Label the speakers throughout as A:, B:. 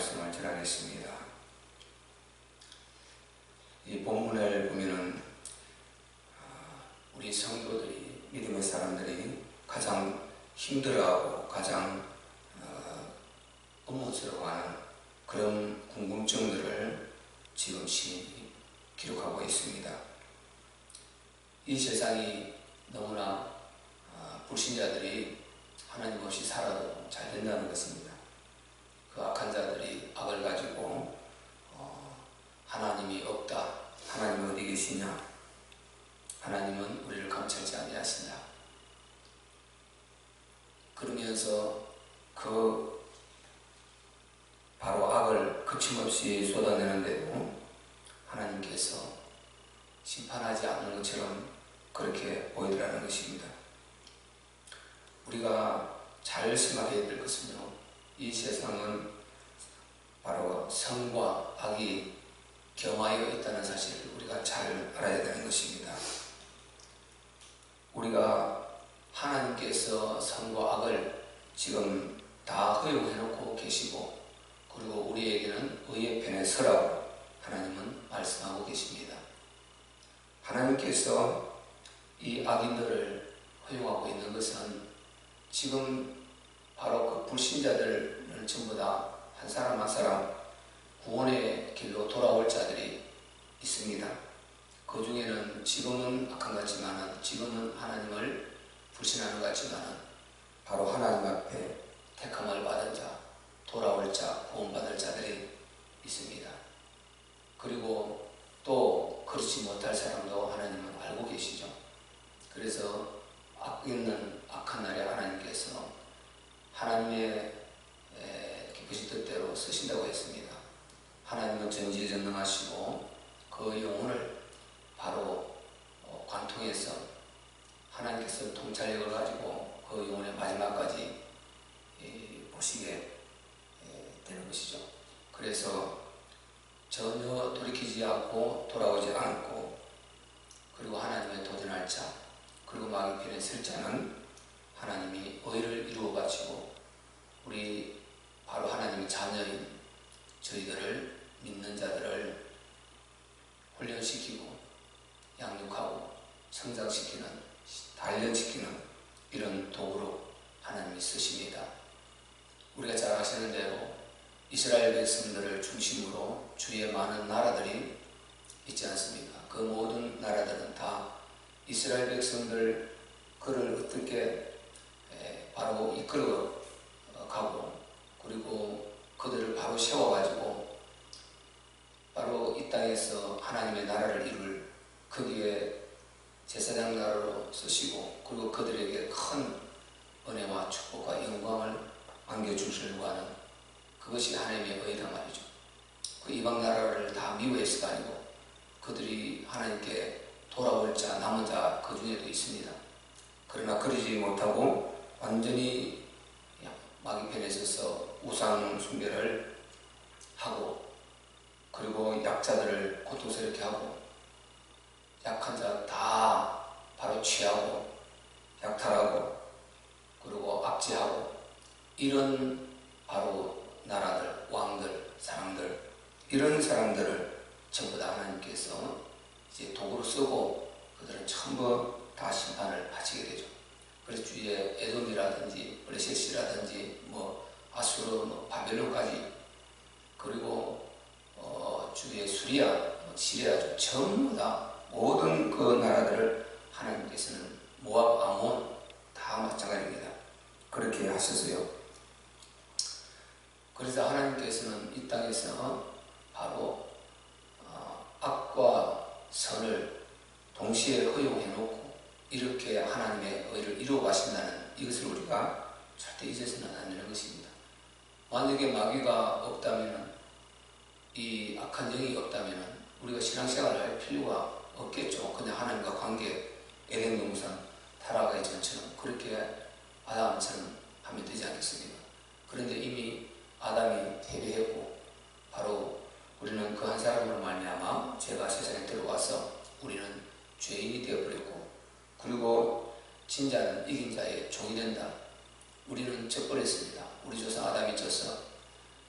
A: 말씀을 전하겠습니다. 이 본문을 보면은 우리 성도들이, 믿음의 사람들이 가장 힘들어하고 가장 의문스러워하는 그런 궁금증들을 지금 시인이 기록하고 있습니다. 이 세상이 너무나 불신자들이 하나님 없이 살아도 잘 된다는 것입니다. 그 악한 자들이 악을 가지고 하나님이 없다, 하나님은 어디 계시냐, 하나님은 우리를 감찰지 아니하시냐, 그러면서 그 바로 악을 거침없이 쏟아내는데도 하나님께서 심판하지 않는 것처럼 그렇게 보이더라는 것입니다. 우리가 잘 생각해야 될 것은요, 이 세상은 바로 선과 악이 겸하여 있다는 사실을 우리가 잘 알아야 되는 것입니다. 우리가 하나님께서 선과 악을 지금 다 허용해 놓고 계시고, 그리고 우리에게는 의의 편에 서라고 하나님은 말씀하고 계십니다. 하나님께서 이 악인들을 허용하고 있는 것은 지금 바로 그 불신자들을 전부 다 한 사람 한 사람 구원의 길로 돌아올 자들이 있습니다. 그 중에는 지금은 악한 것 같지만은, 지금은 하나님을 불신하는 것 같지만은 바로 하나님 앞에 택함을 받은 자, 돌아올 자, 구원받을 자들이 있습니다. 그리고 또 그렇지 못할 사람도 하나님은 알고 계시죠. 그래서 있는 악한 날에 하나님께서 하나님의 기쁘신 뜻대로 쓰신다고 했습니다. 하나님은 전지전능하시고 그 영혼을 바로 관통해서 하나님께서 통찰력을 가지고 그 영혼의 마지막까지 보시게 되는 것이죠. 그래서 전혀 돌이키지 않고 돌아오지 않고, 그리고 하나님의 도전할 자, 그리고 마귀 편에 설 자는 하나님이 의를 이루어 가지고 우리 바로 하나님의 자녀인 저희들을, 믿는 자들을 훈련시키고 양육하고 성장시키는, 단련시키는 이런 도구로 하나님이 쓰십니다. 우리가 잘 아시는 대로 이스라엘 백성들을 중심으로 주위에 많은 나라들이 있지 않습니까? 그 모든 나라들은 다 이스라엘 백성들 그를 어떻게 바로 이끌어 가고, 그리고 그들을 바로 세워가지고 바로 이 땅에서 하나님의 나라를 이룰, 거기에 제사장 나라로 쓰시고, 그리고 그들에게 큰 은혜와 축복과 영광을 안겨주시려고 하는 그것이 하나님의 의란 말이죠. 그 이방 나라를 다 미워해서가 아니고 그들이 하나님께 돌아올 자, 남은 자 그 중에도 있습니다. 그러나 그러지 못하고 완전히 마귀 편에 서서 우상 숭배를 하고, 그리고 약자들을 고통스럽게 하고, 약한 자 다 바로 취하고 약탈하고, 그리고 압제하고, 이런 바로 나라들, 왕들, 사람들, 이런 사람들을 전부 다 하나님께서 이제 도구로 쓰고 그들은 전부 다 심판을 바치게 되죠. 그래서 주위에 에돔이라든지 블레셋이라든지 아수르, 바벨론까지, 그리고 주위에 수리아, 시리아 전부 다 모든 그 나라들을 하나님께서는 모압, 아몬 다 마찬가지입니다. 그렇게 하셨어요. 그래서 하나님께서는 이 땅에서 바로 악과 선을 동시에 허용해 놓고 이렇게 하나님의 의를 이루어 가신다는 이것을 우리가 절대 잊어서는 안 되는 것입니다. 만약에 마귀가 없다면, 이 악한 영이 없다면 우리가 신앙생활을 할 필요가 없겠죠. 그냥 하나님과 관계, 에덴 동산 타락의 전처럼 그렇게 아담처럼 하면 되지 않겠습니까? 그런데 이미 아담이 패배했고 바로 우리는 그 한 사람으로 말미암아 죄가 세상에 들어와서 우리는 죄인이 되어버렸고, 그리고 진자는 이긴 자의 종이 된다. 우리는 져버렸습니다. 우리 조상 아담이 져서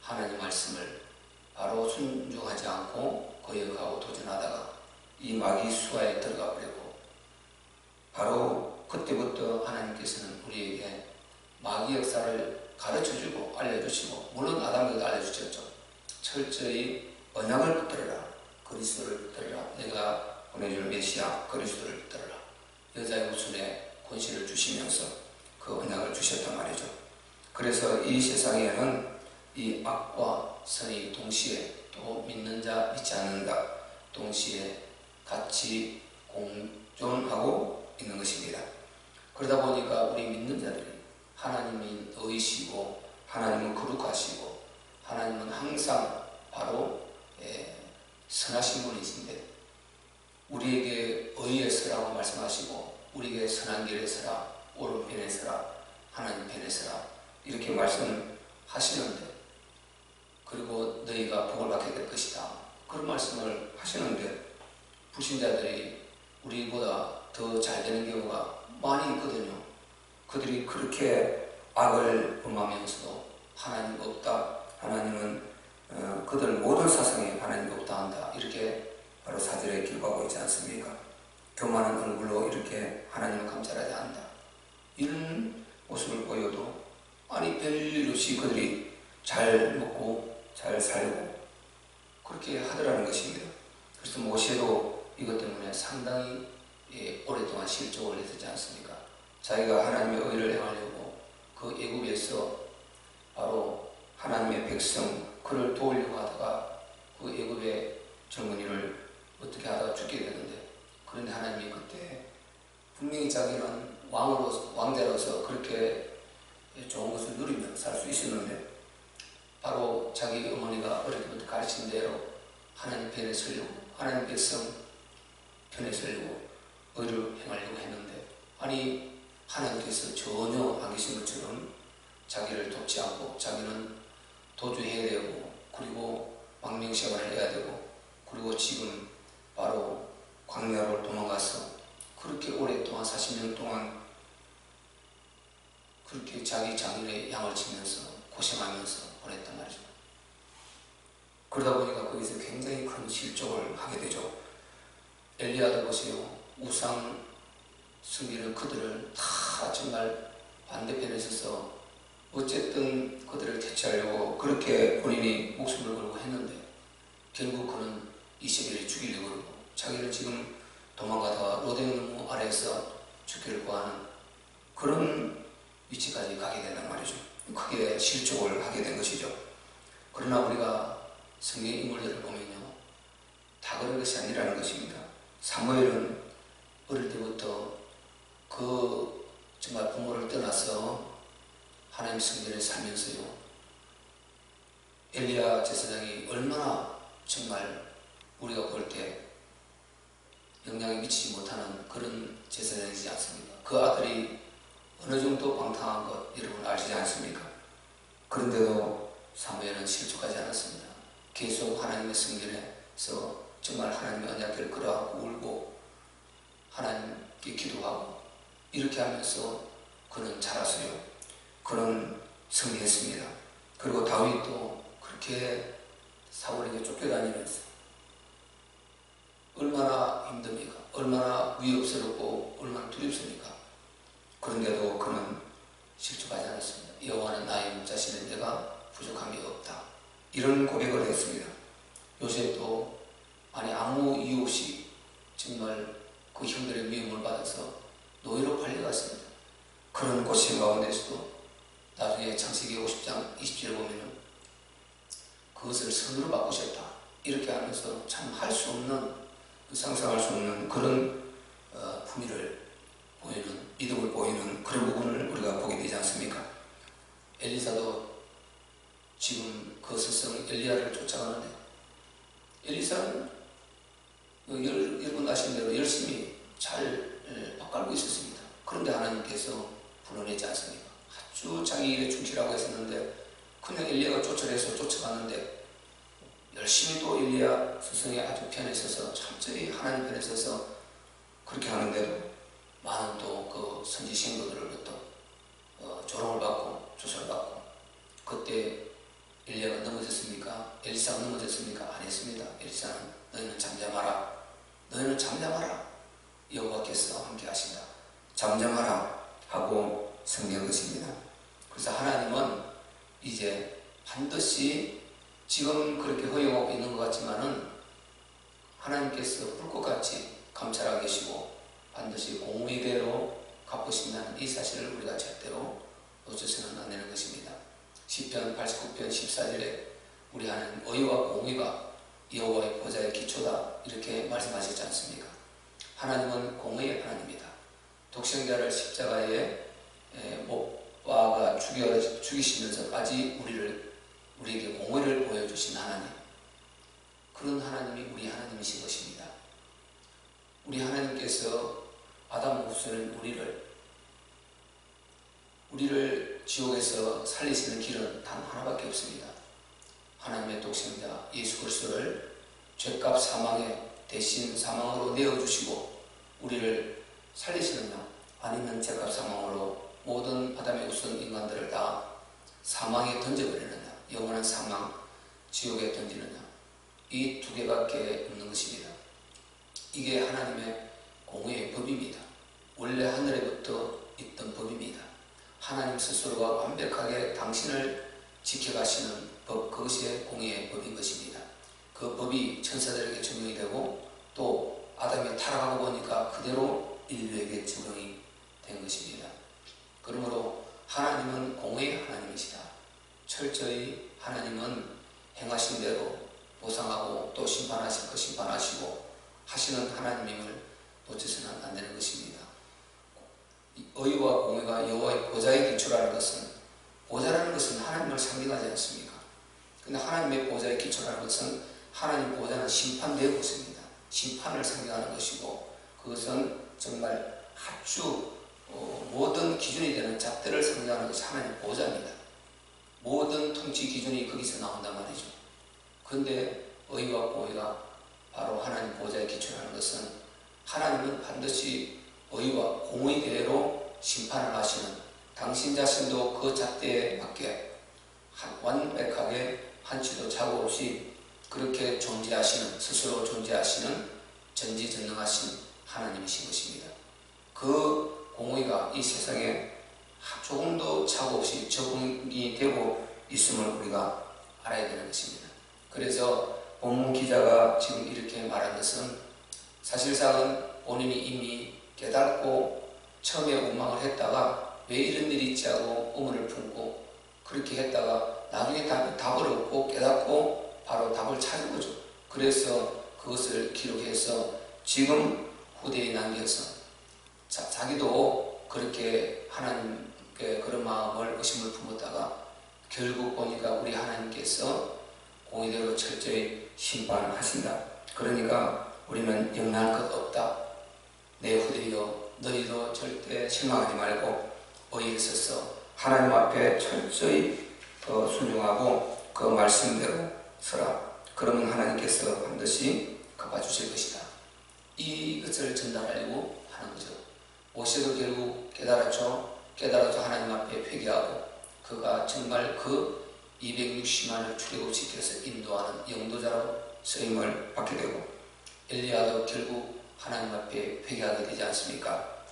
A: 하나님 말씀을 이 마귀 수하에 들어가 버리고, 바로 그때부터 하나님께서는 우리에게 마귀 역사를 가르쳐주고 알려주시고, 물론 아담에게도 알려주셨죠. 철저히 언약을 붙들어라, 그리스도를 붙들어라, 내가 보내줄 메시아 그리스도를 붙들어라, 여자의 후손에 권세를 주시면서 그 언약을 주셨단 말이죠. 그래서 이 세상에는 이 악과 선이 동시에, 또 믿는 자 믿지 않는 자 동시에 같이 공존하고 있는 것입니다. 그러다 보니까 우리 믿는 자들이 하나님이 의이시고 하나님은 거룩하시고 하나님은 항상 바로 선하신 분이신데, 우리에게 의에 서라고 말씀하시고 우리에게 선한 길에 서라, 오른편에 서라, 하나님 편에 서라 이렇게 말씀하시는데, 그리고 너희가 복을 받게 될 것이다 그런 말씀을 하시는데, 불신자들이 우리보다 더 잘 되는 경우가 많이 있거든요. 그들이 그렇게 악을 범하면서도 하나님 없다, 하나님은 그들 모든 사상에 하나님 없다 한다, 이렇게 바로 사절에 기록하고 있지 않습니까? 교만한 얼굴로 이렇게 하나님을 감찰하지 않는다, 이런 모습을 보여도 아니 별일 없이 그들이 잘 먹고 잘 살고 그렇게 하더라는 것입니다. 그래서 모세도 이것 때문에 상당히 오랫동안 실족을 했었지 않습니까? 자기가 하나님의 의를 행하려고 그 애굽에서 바로 하나님의 백성 그를 도우려고 하다가 그 애굽의 젊은이를 어떻게 하다가 죽게 되는데, 그런데 하나님이 그때 분명히 자기는 왕자로서 그렇게 좋은 것을 누리며 살 수 있었는데, 바로 자기 어머니가 어릴 때부터 가르친 대로 하나님 편에 서려고, 하나님 백성 편에 서려고 의를 행하려고 했는데, 아니 하나님께서 전혀 안 계신 것처럼 자기를 돕지 않고 자기는 도주해야 되고, 그리고 망명생활을 해야 되고, 그리고 지금 바로 광야로 도망가서 그렇게 오랫동안 40년 동안 그렇게 자기 장인의 양을 치면서 고생하면서 보냈단 말이죠. 그러다 보니까 거기서 굉장히 큰 실족을 하게 되죠. 엘리야도 보세요. 우상 숭배는 그들을 다 정말 반대편에 서서 어쨌든 그들을 대체하려고 그렇게 본인이 목숨을 걸고 했는데, 결국 그는 이세벨이 죽이려고 그러고 자기는 지금 도망가다가 로데오노무 아래에서 죽기를 구하는 그런 위치까지 가게 된단 말이죠. 크게 실족을 하게 된 것이죠. 그러나 우리가 성경 인물들을 보면요, 다 그런 것이 아니라는 것입니다. 사무엘은 어릴 때부터 그 정말 부모를 떠나서 하나님 성전에 살면서요, 엘리야 제사장이 얼마나 정말 우리가 볼 때 영향이 미치지 못하는 그런 제사장이지 않습니까? 그 아들이 어느 정도 방탕한 것 여러분 아시지 않습니까? 그런데도 사무엘은 실족하지 않았습니다. 계속 하나님의 성전에서 정말 하나님의 언약궤를 끌어안고 울고 하나님께 기도하고 이렇게 하면서 그는 자랐어요. 그는 승리했습니다. 그리고 다윗도 그렇게 사울에게 쫓겨다니면서 얼마나 힘듭니까? 얼마나 위협스럽고 얼마나 두렵습니까? 그런데도 그는 실족하지 않았습니다. 여호와는 나의 자신은 내가 부족함이 없다, 이런 고백을 했습니다. 요셉도 아니 아무 이유 없이 정말 그 형들의 미움을 받아서 노예로 팔려갔습니다. 그런 고심 가운데서도 나중에 창세기 50장 20절에 보면 그것을 선으로 바꾸셨다, 이렇게 하면서 참 할 수 없는, 상상할 수 없는 그런 품위를 보이는, 믿음을 보이는 그런 부분을 우리가 보게 되지 않습니까? 엘리사도 지금 그 스승 엘리야를 쫓아가는데, 엘리사는 여러분 아시는 대로 열심히 잘 밭갈고 있었습니다. 그런데 하나님께서 불러내지 않습니까? 아주 자기 일에 충실하고 있었는데 그냥 엘리야가 쫓아내서 쫓아가는데, 열심히 또 엘리야 스승의 아주 편에 서서 철저히 하나님 편에 서서 그렇게 하는데도 많은 또 그 선지 신도들로부터 조롱을 받고 조사를 받고, 그때 엘리야가 넘어졌습니까? 엘리사가 넘어졌습니까? 안 했습니다. 엘리사는 너희는 잠잠하라, 너희는 잠잠하라. 여호와께서 함께 하신다. 잠잠하라 하고 성경 것입니다. 그래서 하나님은 이제 반드시 지금 그렇게 허용하고 있는 것 같지만은 하나님께서 불꽃같이 감찰하고 계시고 반드시 공의대로 갚으신다는 이 사실을 우리가 절대로 놓쳐서는 안 되는 것입니다. 시편 89편 14절에 우리 하나님 의와 공의가 여호와의 보좌의 기초다 이렇게 말씀하셨지 않습니까? 하나님은 공의의 하나님이다. 독생자를 십자가에 못 박아 죽이시면서까지 우리에게 공의를 보여주신 하나님, 그런 하나님이 우리 하나님이신 것입니다. 우리 하나님께서 아담 없이는 우리를 지옥에서 살리시는 길은 단 하나밖에 없습니다. 하나님의 독생자 예수 그리스도를 죄값 사망에 대신 사망으로 내어주시고 우리를 살리시느냐, 아니면 죄값 사망으로 모든 아담의 우선 인간들을 다 사망에 던져버리느냐, 영원한 사망 지옥에 던지느냐, 이 두 개밖에 없는 것입니다. 이게 하나님의 공의의 법입니다. 원래 하늘에부터 있던 법입니다. 하나님 스스로가 완벽하게 당신을 지켜가시는 법, 그것이 공의의 법인 것입니다. 그 법이 천사들에게 적용이 되고 또 아담이 타락하고 보니까 그대로 인류에게 적용이 된 것입니다. 그러므로 하나님은 공의의 하나님이시다. 철저히 하나님은 행하신 대로 보상하고 또 심판하실 것 심판하시고 하시는 하나님임을 놓쳐서는 안 되는 것입니다. 의와 공의가 여호와의 보좌의 기초라는 것은, 보좌라는 것은 하나님을 상징하지 않습니까? 근데 하나님의 보좌의 기초라는 것은, 하나님 보좌는 심판되어 있습니다. 심판을 상징하는 것이고, 그것은 정말 아주 모든 기준이 되는 잣대를 상징하는 것이 하나님 보좌입니다. 모든 통치 기준이 거기서 나온단 말이죠. 그런데 의와 공의가 바로 하나님 보좌의 기초라는 것은, 하나님은 반드시 의와 공의대로 심판을 하시는, 당신 자신도 그 잣대에 맞게 완벽하게 한치도 착오 없이 그렇게 존재하시는, 스스로 존재하시는 전지전능하신 하나님이신 것입니다. 그 공의가 이 세상에 조금도 착오 없이 적응이 되고 있음을 우리가 알아야 되는 것입니다. 그래서 본문 기자가 지금 이렇게 말한 것은, 사실상은 본인이 이미 깨닫고 처음에 원망을 했다가 왜 이런 일이 있지 하고 의문을 품고 그렇게 했다가 나중에 답을 얻고 깨닫고 바로 답을 찾은 거죠. 그래서 그것을 기록해서 지금 후대에 남겨서 자기도 그렇게 하나님께 그런 마음을 의심을 품었다가 결국 보니까 우리 하나님께서 공의대로 철저히 심판하신다. 그러니까 우리는 영락할 것 없다. 내 후대여, 너희도 절대 실망하지 말고 의에 서서 하나님 앞에 철저히 순종하고 그 말씀대로 서라. 그러면 하나님께서 반드시 갚아주실 것이다. 이것을 전달하려고 하는 거죠. 모세도 결국 깨달았죠. 깨달아서 하나님 앞에 회개하고 그가 정말 그 260만을 출애굽시켜서 인도하는 영도자로 쓰임을 받게 되고, 엘리야도 결국 하나님 앞에 회개하게 되지 않습니까?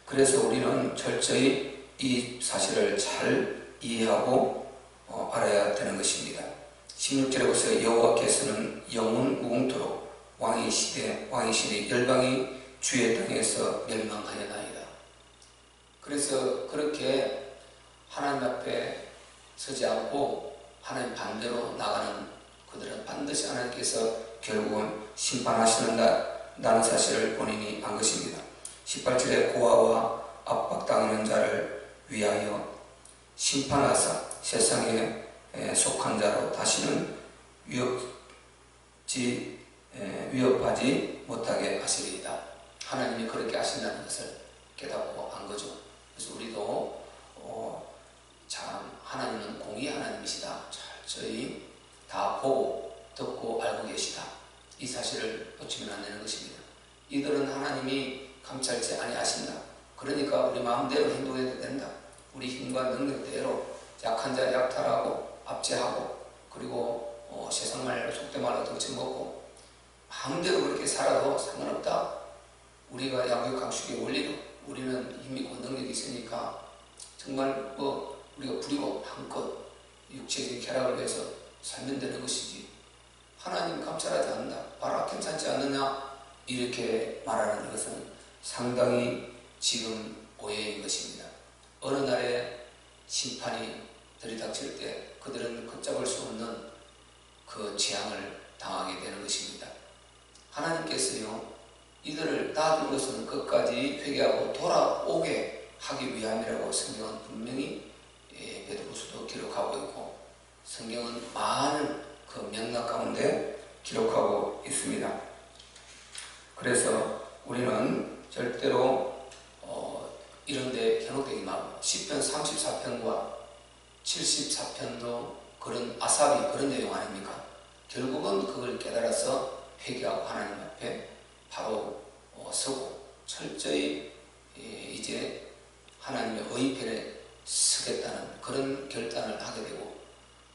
A: 그래서 우리는 철저히 이 사실을 잘 이해하고 알아야 되는 것입니다. 16절에 보세요. 여호와께서는 영원 무궁토록 왕이시되 열방이 주의 땅에서 멸망하여나이다. 그래서 그렇게 하나님 앞에 서지 않고 하나님 반대로 나가는 그들은 반드시 하나님께서 결국은 심판하시는다는 사실을 본인이 안 것입니다. 18절에 고아와 압박당하는 자를 위하여 심판하사 세상에 속한 자로 다시는 위협하지 못하게 하시리이다. 하나님이 그렇게 하신다는 것을 깨닫고 안 거죠. 그래서 우리도 참 하나님은 공의 하나님이시다. 철저히 다 보고 듣고 알고 계시다. 이 사실을 놓치면 안 되는 것입니다. 이들은 하나님이 감찰치 아니하신다. 그러니까 우리 마음대로 행동해도 된다. 우리 힘과 능력대로 약한 자 약탈하고 압제하고 그리고 세상 말로 속된 말로 덩쳐먹고 마음대로 그렇게 살아도 상관없다. 우리가 야구의 강축의 원리로 우리는 힘이 있고 능력이 있으니까 정말 우리가 부리고 한껏 육체의 쾌락을 위해서 살면 되는 것이지 하나님 감찰하지 않는다. 봐라 괜찮지 않느냐 이렇게 말하는 것은 상당히 지금 오해인 것입니다. 어느 날에 심판이 들이닥칠 때 그들은 걷잡을 수 없는 그 재앙을 당하게 되는 것입니다. 하나님께서요 이들을 놔둔 것은 끝까지 회개하고 돌아오게 하기 위함이라고 성경은 분명히 베드로후서도 기록하고 있고 성경은 많은 그 맥락 가운데 기록하고 있습니다. 그래서 우리는 절대로 이런 데 현혹되지 말고 시편 34편과 74편도 그런 아삽이 그런 내용 아닙니까? 결국은 그걸 깨달아서 회개하고 하나님 앞에 바로 서고 철저히 이제 하나님의 의편에 서겠다는 그런 결단을 하게 되고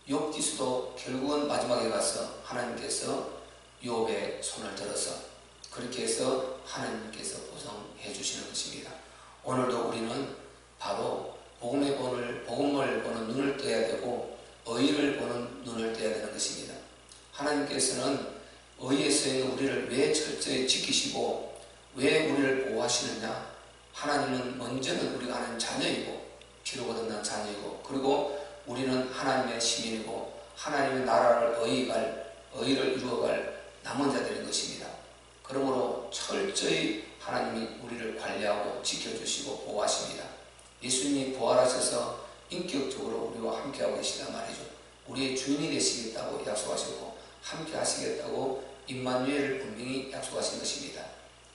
A: 욥기서도 결국은 마지막에 가서 하나님께서 욥의 손을 들어서 그렇게 해서 하나님께서 보상해 주시는 것입니다. 오늘도 우리는 바로 복음을 보는 눈을 떠야 되고 의를 보는 눈을 떠야 되는 것입니다. 하나님께서는 의에 서있는 우리를 왜 철저히 지키시고 왜 우리를 보호하시느냐? 하나님은 먼저는 우리가 하나님 자녀이고 피로 거듭난 자녀이고 그리고 우리는 하나님의 시민이고 하나님의 나라를 의를 이루어갈 남은 자들인 것입니다. 그러므로 철저히 하나님이 우리를 관리하고 지켜주시고 보호하십니다. 예수님이 부활하셔서 인격적으로 우리와 함께하고 계시단 말이죠. 우리의 주인이 되시겠다고 약속하셨고 함께 하시겠다고 임마누엘을 분명히 약속하신 것입니다.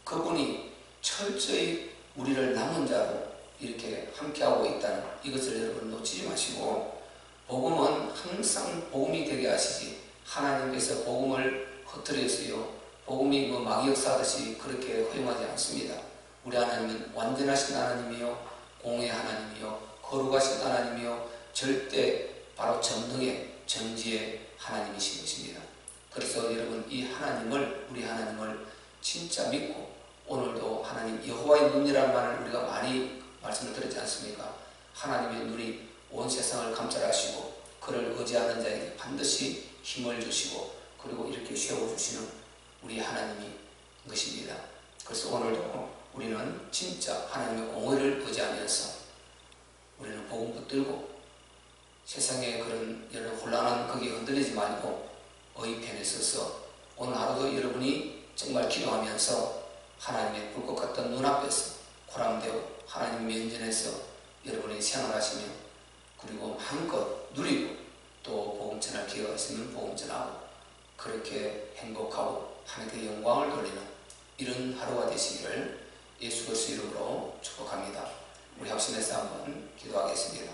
A: 그분이 철저히 우리를 남은 자로 이렇게 함께하고 있다는 이것을 여러분 놓치지 마시고 복음은 항상 복음이 되게 하시지 하나님께서 복음을 흩트려서요 복음이 마귀 역사하듯이 그렇게 허용하지 않습니다. 우리 하나님은 완전하신 하나님이요 공의 하나님이요 거룩하신 하나님이요 절대 바로 전능의 정지의 하나님이신 것입니다. 그래서 여러분 이 하나님을 우리 하나님을 진짜 믿고 오늘도 하나님 여호와의 눈이라는 말을 우리가 많이 말씀을 드렸지 않습니까? 하나님의 눈이 온 세상을 감찰하시고 그를 의지하는 자에게 반드시 힘을 주시고 그리고 이렇게 세워주시는 우리 하나님인 것입니다. 그래서 오늘도 우리는 진짜 하나님의 공의를 의지하면서 우리는 복음 붙들고 세상의 그런 여러 혼란한 거기에 흔들리지 말고 의편에 서서 오늘 하루도 여러분이 정말 기도하면서 하나님의 불꽃 같은 눈앞에서 고람되어 하나님 면전에서 여러분이 생활하시며 그리고 한껏 누리고 또 복음 전할 기회가 있으면 복음 전하고 그렇게 행복하고 하나님께 영광을 돌리는 이런 하루가 되시기를 예수 그리스도 이름으로 축복합니다. 우리 합심해서 한번 기도하겠습니다.